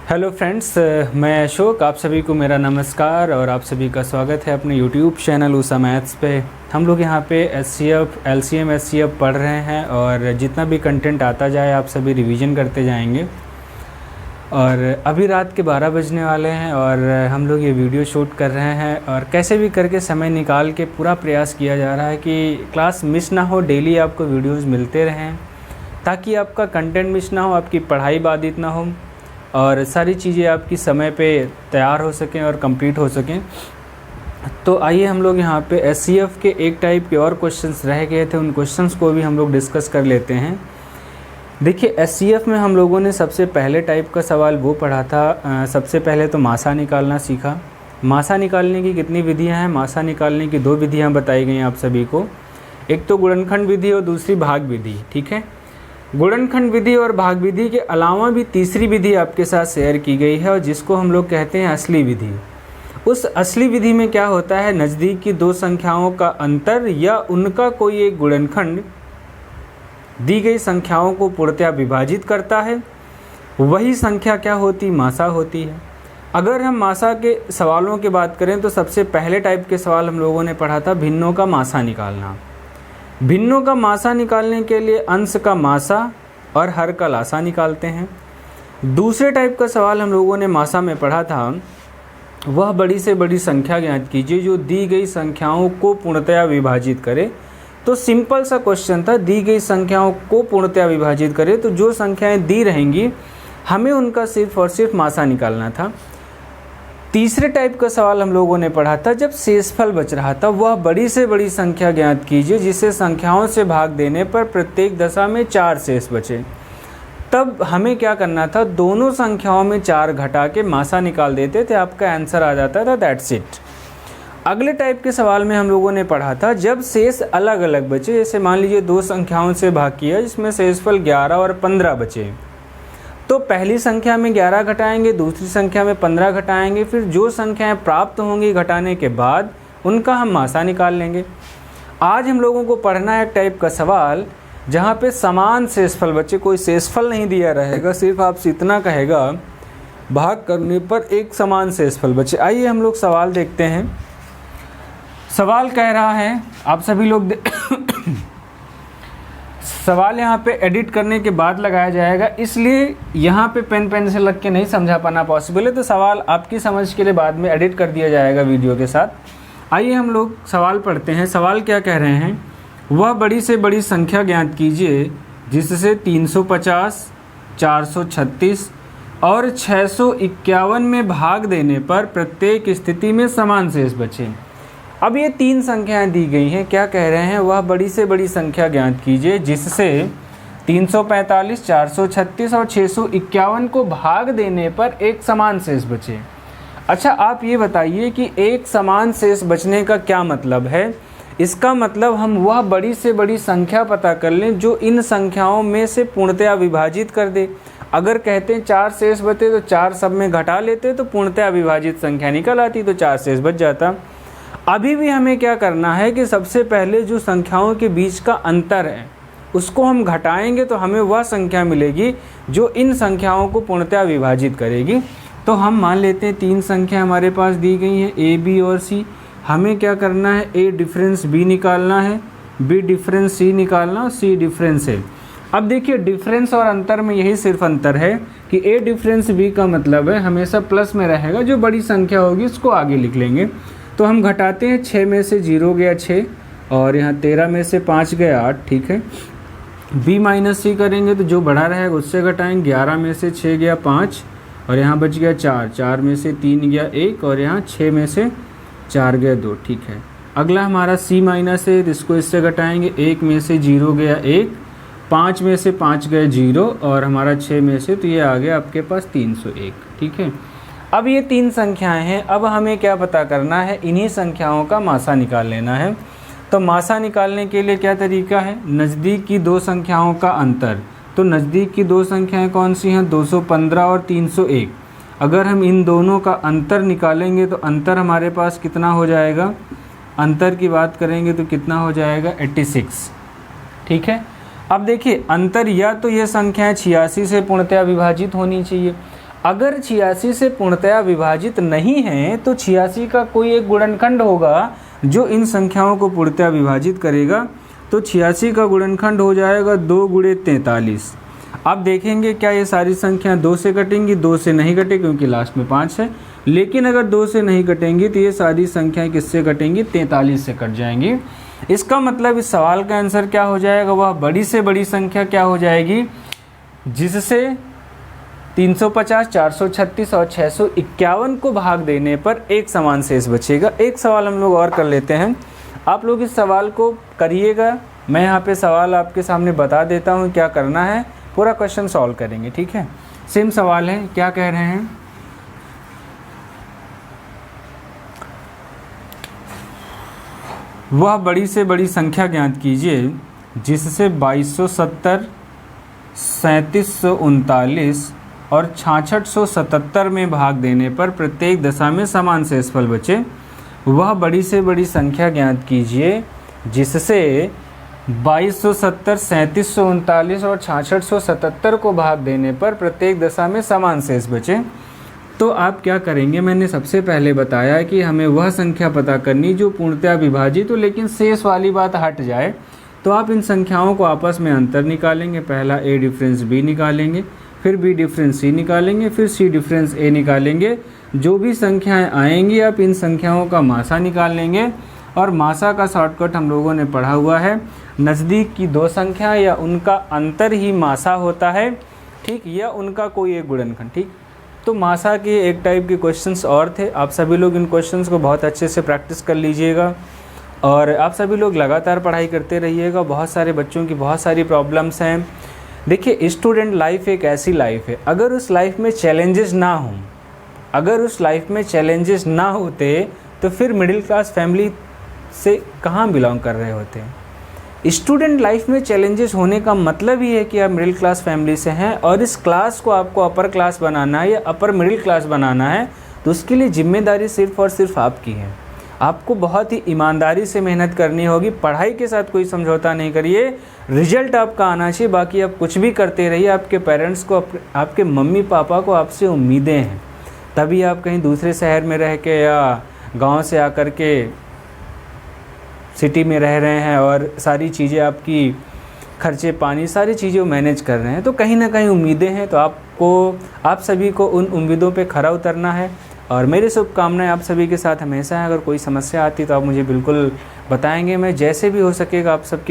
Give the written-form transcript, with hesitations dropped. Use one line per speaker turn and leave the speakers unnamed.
Hello friends, मैं अशोक। आप सभी को मेरा नमस्कार और आप सभी का स्वागत है अपने यूट्यूब चैनल उषा मैथ्स पे। हम लोग यहाँ पे एचसीएफ, एलसीएम, एचसीएफ पढ़ रहे हैं और जितना भी कंटेंट आता जाए आप सभी रिवीजन करते जाएंगे। और अभी रात के 12 बजने वाले हैं और हम लोग ये वीडियो शूट कर रहे हैं और कैसे भी करके समय निकाल के पूरा प्रयास किया जा रहा है कि क्लास मिस ना हो, डेली आपको वीडियोज़ मिलते रहें ताकि आपका कंटेंट मिस ना हो, आपकी पढ़ाई बाधित ना हो और सारी चीज़ें आपकी समय पे तैयार हो सकें और कंप्लीट हो सकें। तो आइए हम लोग यहाँ पे एचसीएफ के एक टाइप के और क्वेश्चंस रह गए थे, उन क्वेश्चंस को भी हम लोग डिस्कस कर लेते हैं। देखिए, एचसीएफ में हम लोगों ने सबसे पहले टाइप का सवाल वो पढ़ा था। सबसे पहले तो मासा निकालना सीखा। मासा निकालने की कितनी विधियाँ हैं? मासा निकालने की 2 विधियाँ बताई गई आप सभी को। एक तो गुणनखंड विधि और दूसरी भाग विधि। ठीक है, गुणनखंड विधि और भाग विधि के अलावा भी तीसरी विधि आपके साथ शेयर की गई है और जिसको हम लोग कहते हैं असली विधि। उस असली विधि में क्या होता है, नज़दीक की 2 संख्याओं का अंतर या उनका कोई एक गुणनखंड दी गई संख्याओं को पूर्णतया विभाजित करता है। वही संख्या क्या होती? मासा होती है। अगर हम मासा के सवालों की बात करें तो सबसे पहले टाइप के सवाल हम लोगों ने पढ़ा था भिन्नों का मासा निकालना। भिन्नों का मासा निकालने के लिए अंश का मासा और हर का लासा निकालते हैं। दूसरे टाइप का सवाल हम लोगों ने मासा में पढ़ा था, वह बड़ी से बड़ी संख्या ज्ञात कीजिए जो दी गई संख्याओं को पूर्णतया विभाजित करे। तो सिंपल सा क्वेश्चन था, दी गई संख्याओं को पूर्णतया विभाजित करे तो जो संख्याएं दी रहेंगी हमें उनका सिर्फ और सिर्फ मासा निकालना था। तीसरे टाइप का सवाल हम लोगों ने पढ़ा था, जब शेषफल बच रहा था वह बड़ी से बड़ी संख्या ज्ञात कीजिए जिसे संख्याओं से भाग देने पर प्रत्येक दशा में 4 शेष बचे। तब हमें क्या करना था, दोनों संख्याओं में 4 घटा के मासा निकाल देते थे, आपका आंसर आ जाता था, दैट्स इट। अगले टाइप के सवाल में हम लोगों ने पढ़ा था, जब शेष अलग अलग बचे, जैसे मान लीजिए 2 संख्याओं से भाग किया जिसमें शेषफल 11 और 15 बचे, तो पहली संख्या में 11 घटाएंगे, दूसरी संख्या में 15 घटाएंगे, फिर जो संख्याएं प्राप्त होंगी घटाने के बाद उनका हम मासा निकाल लेंगे। आज हम लोगों को पढ़ना है एक टाइप का सवाल जहां पे समान शेषफल बचे, कोई शेषफल नहीं दिया रहेगा, सिर्फ आपसे इतना कहेगा भाग करने पर एक समान शेषफल बचे। आइए हम लोग सवाल देखते हैं। सवाल कह रहा है, आप सभी लोग सवाल यहाँ पे एडिट करने के बाद लगाया जाएगा, इसलिए यहाँ पे पेन पेंसिल रख के नहीं समझा पाना पॉसिबल है, तो सवाल आपकी समझ के लिए बाद में एडिट कर दिया जाएगा वीडियो के साथ। आइए हम लोग सवाल पढ़ते हैं। सवाल क्या कह रहे हैं, वह बड़ी से बड़ी संख्या ज्ञात कीजिए जिससे 350, 436 और 651 में भाग देने पर प्रत्येक स्थिति में समान शेष बचे। अब ये 3 संख्याएं दी गई हैं, क्या कह रहे हैं, वह बड़ी से बड़ी संख्या ज्ञात कीजिए जिससे 345, 436 और 651 को भाग देने पर एक समान शेष बचे। अच्छा, आप ये बताइए कि एक समान शेष बचने का क्या मतलब है। इसका मतलब हम वह बड़ी से बड़ी संख्या पता कर लें जो इन संख्याओं में से पूर्णतया विभाजित कर दे। अगर कहते हैं 4 शेष बचे तो 4 सब में घटा लेते तो पूर्णतया विभाजित संख्या निकल आती, तो 4 शेष बच जाता। अभी भी हमें क्या करना है कि सबसे पहले जो संख्याओं के बीच का अंतर है उसको हम घटाएंगे तो हमें वह संख्या मिलेगी जो इन संख्याओं को पूर्णतया विभाजित करेगी। तो हम मान लेते हैं 3 संख्या हमारे पास दी गई हैं, ए, बी और सी। हमें क्या करना है, ए डिफरेंस बी निकालना है, बी डिफरेंस सी निकालना और सी डिफरेंस ए। अब देखिए, डिफरेंस और अंतर में यही सिर्फ अंतर है कि ए डिफरेंस बी का मतलब है हमेशा प्लस में रहेगा, जो बड़ी संख्या होगी उसको आगे लिख लेंगे। तो हम घटाते हैं, 6 में से 0 गया 6 और यहाँ 13 में से 5 गया 8। ठीक है, b माइनस सी करेंगे तो जो बढ़ा रहेगा उससे घटाएंगे, 11 में से 6 गया 5 और यहाँ बच गया 4, 4 में से 3 गया 1 और यहाँ 6 में से 4 गया 2। ठीक है, अगला हमारा c माइनस है, इसको इससे घटाएंगे, 1 में से 0 गया 1, 5 में से 5 गया 0 और हमारा 6 में से, तो ये आ गया आपके पास 301। ठीक है, अब ये 3 संख्याएं हैं। अब हमें क्या पता करना है, इन्हीं संख्याओं का मासा निकाल लेना है। तो मासा निकालने के लिए क्या तरीका है, नज़दीक की 2 संख्याओं का अंतर। तो नज़दीक की 2 संख्याएं कौन सी हैं, 215 और 301। अगर हम इन दोनों का अंतर निकालेंगे तो अंतर हमारे पास कितना हो जाएगा, अंतर की बात करेंगे तो कितना हो जाएगा, 86। ठीक है, अब देखिए अंतर या तो ये संख्याएं 86 से पूर्णतया विभाजित होनी चाहिए। अगर 86 से पूर्णतया विभाजित नहीं है तो 86 का कोई एक गुणनखंड होगा जो इन संख्याओं को पूर्णतया विभाजित करेगा। तो 86 का गुणनखंड हो जाएगा 2 गुणे 43। अब देखेंगे क्या ये सारी संख्या 2 से कटेंगी, 2 से नहीं कटे क्योंकि लास्ट में 5 है। लेकिन अगर 2 से नहीं कटेंगी तो ये सारी संख्याएं किससे कटेंगी, 43 से कट जाएंगी। इसका मतलब इस सवाल का आंसर क्या हो जाएगा, वह बड़ी से बड़ी संख्या क्या हो जाएगी जिससे 350, 436 और 651 को भाग देने पर एक समान शेष बचेगा। एक सवाल हम लोग और कर लेते हैं, आप लोग इस सवाल को करिएगा। मैं यहाँ पे सवाल आपके सामने बता देता हूँ क्या करना है, पूरा क्वेश्चन सॉल्व करेंगे, ठीक है। सेम सवाल है, क्या कह रहे हैं, वह बड़ी से बड़ी संख्या ज्ञात कीजिए जिससे 2270, 3739 और 6677 में भाग देने पर प्रत्येक दशा में समान शेषफल बचे। वह बड़ी से बड़ी संख्या ज्ञात कीजिए जिससे 2270, 3739 और 6677 को भाग देने पर प्रत्येक दशा में समान शेष बचे। तो आप क्या करेंगे, मैंने सबसे पहले बताया कि हमें वह संख्या पता करनी जो पूर्णतया विभाजित हो लेकिन शेष वाली बात हट जाए। तो आप इन संख्याओं को आपस में अंतर निकालेंगे, पहला a डिफरेंस b निकालेंगे, फिर b डिफरेंस c निकालेंगे, फिर c डिफरेंस a निकालेंगे। जो भी संख्याएं आएंगी आप इन संख्याओं का मासा निकाल लेंगे। और मासा का शॉर्टकट हम लोगों ने पढ़ा हुआ है, नज़दीक की दो संख्या या उनका अंतर ही मासा होता है, ठीक, या उनका कोई एक गुणनखंड, ठीक। तो मासा के एक टाइप के क्वेश्चंस और थे। आप सभी लोग इन क्वेश्चंस को बहुत अच्छे से प्रैक्टिस कर लीजिएगा और आप सभी लोग लगातार पढ़ाई करते रहिएगा। बहुत सारे बच्चों की बहुत सारी प्रॉब्लम्स हैं। देखिए, स्टूडेंट लाइफ एक ऐसी लाइफ है, अगर उस लाइफ में चैलेंजेस ना हों, अगर उस लाइफ में चैलेंजेस ना होते तो फिर मिडिल क्लास फैमिली से कहाँ बिलोंग कर रहे होते हैं। स्टूडेंट लाइफ में चैलेंजेस होने का मतलब ही है कि आप मिडिल क्लास फैमिली से हैं और इस क्लास को आपको अपर क्लास बनाना है या अपर मिडिल क्लास बनाना है, तो उसके लिए जिम्मेदारी सिर्फ़ और सिर्फ आपकी है। आपको बहुत ही ईमानदारी से मेहनत करनी होगी, पढ़ाई के साथ कोई समझौता नहीं करिए, रिजल्ट आपका आना चाहिए। बाकी आप कुछ भी करते रहिए, आपके पेरेंट्स को, आपके मम्मी पापा को आपसे उम्मीदें हैं, तभी आप कहीं दूसरे शहर में रह के या गाँव से आकर के सिटी में रह रहे हैं और सारी चीज़ें आपकी खर्चे पानी सारी चीज़ें मैनेज कर रहे हैं, तो कहीं ना कहीं उम्मीदें हैं। तो आप सभी को उन उम्मीदों पे खरा उतरना है और मेरी शुभकामनाएं आप सभी के साथ हमेशा है। अगर कोई समस्या आती तो आप मुझे बिल्कुल बताएंगे, मैं जैसे भी हो सकेगा आप सबकी